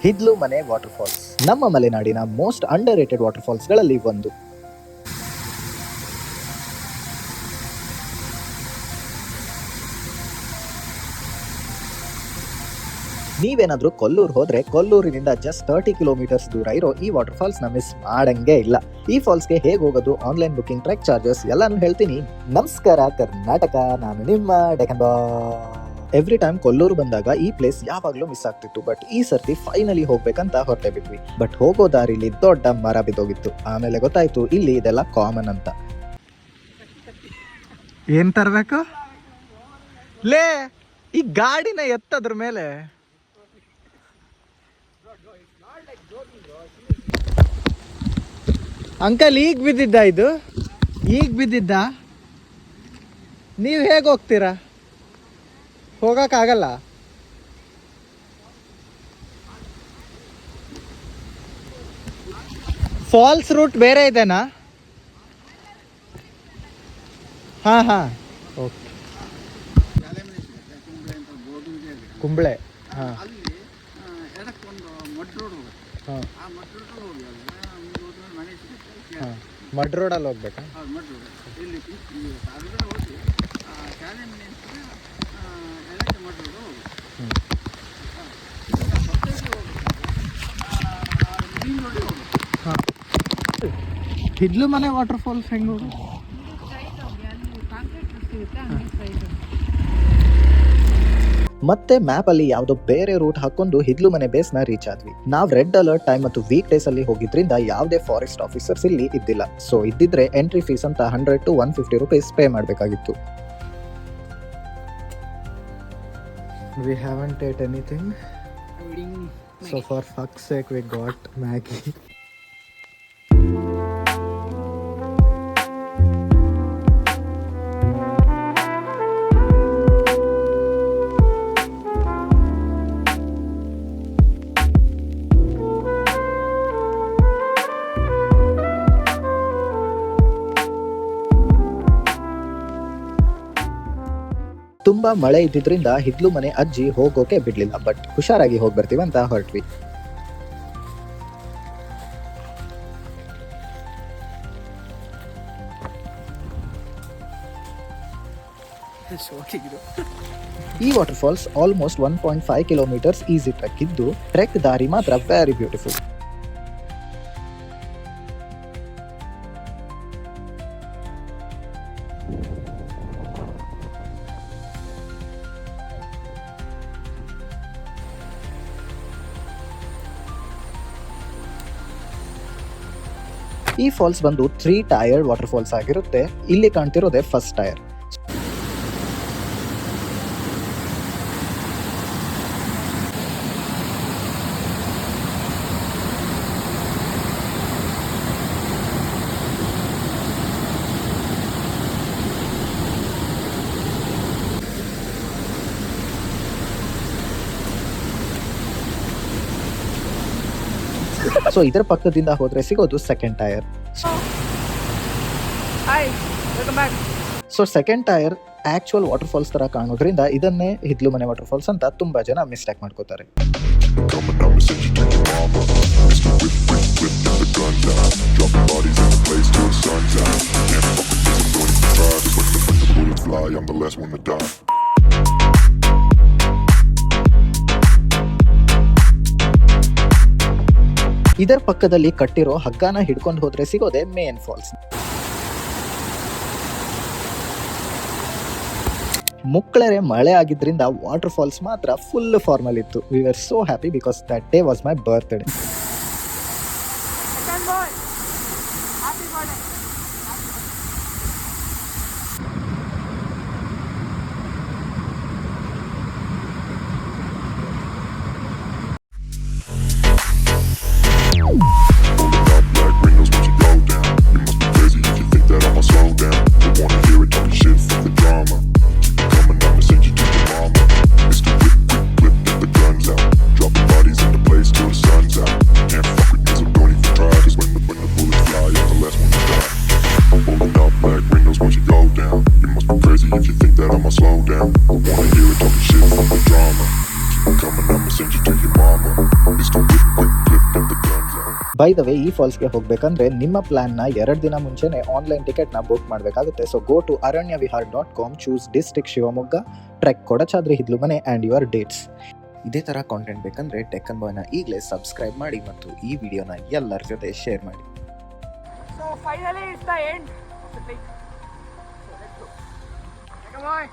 ಹಿದ್ಲು ಮನೆ water falls ನಮ್ಮ ಮಲೆನಾಡಿನ ಮೋಸ್ಟ್ ಅಂಡರ್ ರೇಟೆಡ್ ವಾಟರ್ ಫಾಲ್ಸ್ಗಳಲ್ಲಿ ಒಂದು. ನೀವೇನಾದ್ರೂ ಕೊಲ್ಲೂರು ಹೋದ್ರೆ ಕೊಲ್ಲೂರಿನಿಂದ ಜಸ್ಟ್ 30 ಕಿಲೋಮೀಟರ್ಸ್ ದೂರ ಇರೋ ಈ ವಾಟರ್ ಫಾಲ್ಸ್ ನ ಮಿಸ್ ಮಾಡಂಗೆ ಇಲ್ಲ. ಈ ಫಾಲ್ಸ್ಗೆ ಹೇಗೆ ಹೋಗೋದು, ಆನ್ಲೈನ್ ಬುಕಿಂಗ್, ಟ್ರೆಕ್ ಚಾರ್ಜಸ್ ಎಲ್ಲಾನು ಹೇಳ್ತೀನಿ. ನಮಸ್ಕಾರ ಕರ್ನಾಟಕ, ನಾನು ನಿಮ್ಮ ಡೆಕನ್ ಬಾಯ್. ಎವ್ರಿ ಟೈಮ್ ಕೊಲ್ಲೂರು ಬಂದಾಗ ಈ ಪ್ಲೇಸ್ ಯಾವಾಗ್ಲೂ ಮಿಸ್ ಆಗ್ತಿತ್ತು. ಬಟ್ ಈ ಸರ್ತಿ ಫೈನಲಿ ಹೋಗ್ಬೇಕಂತ ಹೊರಟೆ ಬಿಟ್ವಿ. ಬಟ್ ಹೋಗೋ ದಾರಿಲಿ ದೊಡ್ಡ ಮರ ಬಿದ್ದೋಗಿತ್ತು. ಆಮೇಲೆ ಗೊತ್ತಾಯ್ತು ಇಲ್ಲಿ ಇದೆಲ್ಲ ಕಾಮನ್ ಅಂತ. ಏನ್ ತರ್ಬೇಕು ಲೇ, ಈ ಗಾಡಿನ ಎತ್ತದ್ರ ಮೇಲೆ ಅಂಕಲ್ ಈಗ ಬಿದ್ದಿದ್ದ, ಇದು ಈಗ ಬಿದ್ದಿದ್ದ. ನೀವು ಹೇಗೆ ಹೋಗ್ತೀರಾ? ಹೋಗಕ್ಕಾಗಲ್ಲ. ಫಾಲ್ಸ್ ರೂಟ್ ಬೇರೆ ಇದೆನಾ? ಹಾ ಹಾ, ಓಕೆ. ಕುಂಬಳೆ, ಹಾ ಹಾಂ, ಮಡ್ ರೋಡಲ್ಲಿ ಹೋಗ್ಬೇಕಾ? ಹಾಂ, ಹಿದ್ಲು ಮನೆ ವಾಟರ್ ಫಾಲ್ಸ್ ಹೆಂಗೆ ಹೋಗೋದು? ಮತ್ತೆ ಮ್ಯಾಪ್ ಅಲ್ಲಿ ಯಾವ್ದೋ ಬೇರೆ ರೂಟ್ ಹಾಕೊಂಡು ಹಿದ್ಲು ಮನೆ ಬೇಸ್ ನ ರೀಚ್ ಆದ್ವಿ. ನಾವ್ ರೆಡ್ ಅಲರ್ಟ್ ಟೈಮ್ ಮತ್ತು ವೀಕ್ ಡೇಸ್ ಅಲ್ಲಿ ಹೋಗಿದ್ರಿಂದ ಯಾವುದೇ ಫಾರೆಸ್ಟ್ ಆಫೀಸರ್ಸ್ ಇಲ್ಲಿ ಇದ್ದಿಲ್ಲ. ಸೊ ಇದ್ದಿದ್ರೆ ಎಂಟ್ರಿ ಫೀಸ್ ಅಂತ 100 to 150 ರೂಪೀಸ್ ಪೇ ಮಾಡಬೇಕಾಗಿತ್ತು. We haven't ate anything. So for fuck's sake we got Maggie. ತುಂಬಾ ಮಳೆ ಇದ್ದಿದ್ರಿಂದ ಹಿದ್ಲು ಮನೆ ಅಜ್ಜಿ ಹೋಗೋಕೆ ಬಿಡ್ಲಿಲ್ಲ. ಬಟ್ ಹುಷಾರಾಗಿ ಹೋಗಿ ಬರ್ತೀವಿ ಅಂತ ಹೊರಟ್ವಿ. ಈ water falls almost 1.5 kilometres easy trek ಇದ್ದು, ಟ್ರೆಕ್ ದಾರಿ ಮಾತ್ರ ವೆರಿ ಬ್ಯೂಟಿಫುಲ್. ಈ ಫಾಲ್ಸ್ ಬಂದು 3 ಟೈರ್ ವಾಟರ್ ಫಾಲ್ಸ್ ಆಗಿರುತ್ತೆ. ಇಲ್ಲಿ ಕಾಣ್ತಿರೋದೆ ಫಸ್ಟ್ ಟೈರ್. ಸೊ ಇದರ ಪಕ್ಕದಿಂದ ಹೋದ್ರೆ ಸಿಗೋದು second tier. So second tier actual water falls ತರ ಕಾಣೋದ್ರಿಂದ ಇದನ್ನೇ ಹಿದ್ಲು ಮನೆ ವಾಟರ್ ಫಾಲ್ಸ್ ಅಂತ ತುಂಬಾ ಜನ ಮಿಸ್ಟೇಕ್ ಮಾಡ್ಕೋತಾರೆ. ಇದರ ಪಕ್ಕದಲ್ಲಿ ಕಟ್ಟಿರೋ ಹಗ್ಗನ ಹಿಡ್ಕೊಂಡು ಹೋದ್ರೆ ಸಿಗೋದೆ ಮೇನ್ ಫಾಲ್ಸ್. ಮುಕ್ಕಳರೆ ಮಳೆ ಆಗಿದ್ರಿಂದ ವಾಟರ್ ಫಾಲ್ಸ್ ಮಾತ್ರ ಫುಲ್ ಫಾರ್ಮಲ್ ಇತ್ತು. We were so happy because that day was my birthday. Dropping bodies in the place till the sun's out. By the way, ಈ ಫಾಲ್ಸ್ಗೆ ಹೋಗಬೇಕಂದ್ರೆ ನಿಮ್ಮ ಪ್ಲಾನ್ನ 2 ದಿನ ಮುಂಚೆನೇ ಆನ್ಲೈನ್ ಟಿಕೆಟ್ನ ಬುಕ್ ಮಾಡಬೇಕಾಗುತ್ತೆ. So go to aranyavihar.com, choose district Shivamogga, trek Kodachadri Hidlumane and your dates. ಇದೇ ಥರ content ಬೇಕಂದರೆ ಟೆಕ್ಕನ್ ಬಾಯ್ನ ಈಗಲೇ ಸಬ್ಸ್ಕ್ರೈಬ್ ಮಾಡಿ ಮತ್ತು ಈ ವಿಡಿಯೋನ ಎಲ್ಲರ ಜೊತೆ ಶೇರ್ ಮಾಡಿ. So finally it's the end of the trip. So let's go. Come on.